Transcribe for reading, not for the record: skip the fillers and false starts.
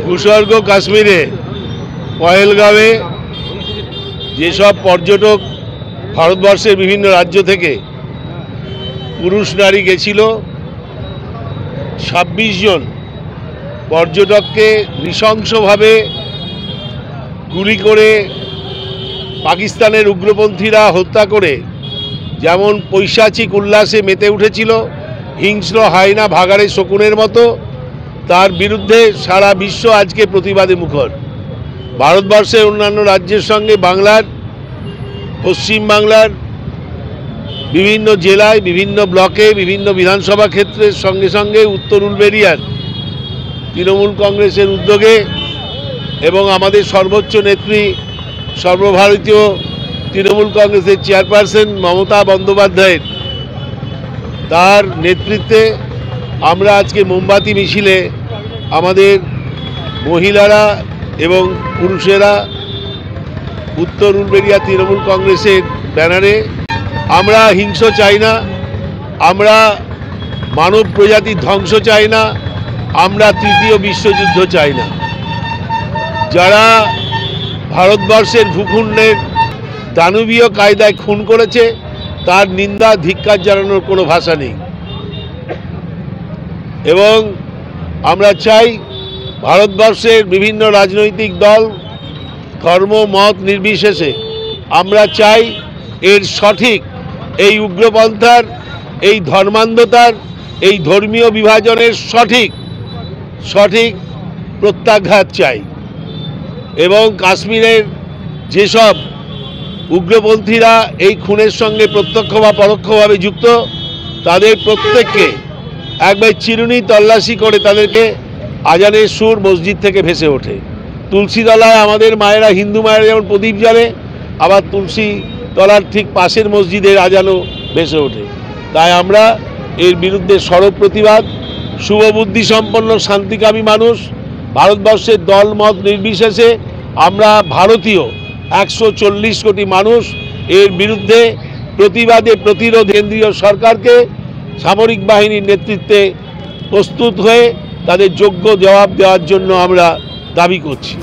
ভূস্বর্গ কাশ্মীরে পহেলগাঁওয়ে যেসব পর্যটক ভারতবর্ষের বিভিন্ন রাজ্য থেকে পুরুষ নারী গেছিল, 26 জন পর্যটককে নৃশংসভাবে গুলি করে পাকিস্তানের উগ্রপন্থীরা হত্যা করে যেমন পৈশাচিক উল্লাসে মেতে উঠেছিল, হিংস্র হায়না ভাগাড়ে শকুনের মতো, তার বিরুদ্ধে সারা বিশ্ব আজকে প্রতিবাদে মুখর। ভারতবর্ষের অন্যান্য রাজ্যের সঙ্গে বাংলার, পশ্চিম বাংলার বিভিন্ন জেলায়, বিভিন্ন ব্লকে, বিভিন্ন বিধানসভা ক্ষেত্রের সঙ্গে সঙ্গে উত্তর উলবেড়িয়ার তৃণমূল কংগ্রেসের উদ্যোগে এবং আমাদের সর্বোচ্চ নেত্রী সর্বভারতীয় তৃণমূল কংগ্রেসের চেয়ারপারসন মমতা বন্দ্যোপাধ্যায়ের তার নেতৃত্বে আমরা আজকে মোমবাতি মিছিলে আমাদের মহিলারা এবং পুরুষেরা উত্তর উলবেড়িয়া তৃণমূল কংগ্রেসের ব্যানারে, আমরা হিংস চাই না, আমরা মানব প্রজাতির ধ্বংস চাই না, আমরা তৃতীয় বিশ্বযুদ্ধ চাই না। যারা ভারতবর্ষের ভূখণ্ডের দানবীয় কায়দায় খুন করেছে তার নিন্দা ধিক্কার জানানোর কোনো ভাষা নেই। এবং আমরা চাই ভারতবর্ষের বিভিন্ন রাজনৈতিক দল, ধর্ম মত নির্বিশেষে আমরা চাই এর সঠিক, এই উগ্রপন্থার, এই ধর্মান্ধতার, এই ধর্মীয় বিভাজনের সঠিক প্রত্যাঘাত চাই। এবং কাশ্মীরের যেসব উগ্রপন্থীরা এই খুনের সঙ্গে প্রত্যক্ষ বা পরোক্ষভাবে যুক্ত, তাদের প্রত্যেককে একবার চিরুনি তল্লাশি করে তাদেরকে আজানের সুর মসজিদ থেকে ভেসে ওঠে। তুলসীতলায় আমাদের মায়েরা, হিন্দু মায়েরা যেমন প্রদীপ জ্বালে, আবার তুলসী তলার ঠিক পাশের মসজিদের আজানও ভেসে ওঠে। তাই আমরা এর বিরুদ্ধে সরব প্রতিবাদ। শুভবুদ্ধি সম্পন্ন শান্তিকামী মানুষ, ভারতবর্ষের দল মত নির্বিশেষে আমরা ভারতীয় 140 কোটি মানুষ এর বিরুদ্ধে প্রতিবাদে প্রতিরোধ কেন্দ্রীয় সরকারকে সামরিক বাহিনীর নেতৃত্বে প্রস্তুত হয়ে তাদের যোগ্য জবাব দেওয়ার জন্য আমরা দাবি করছি।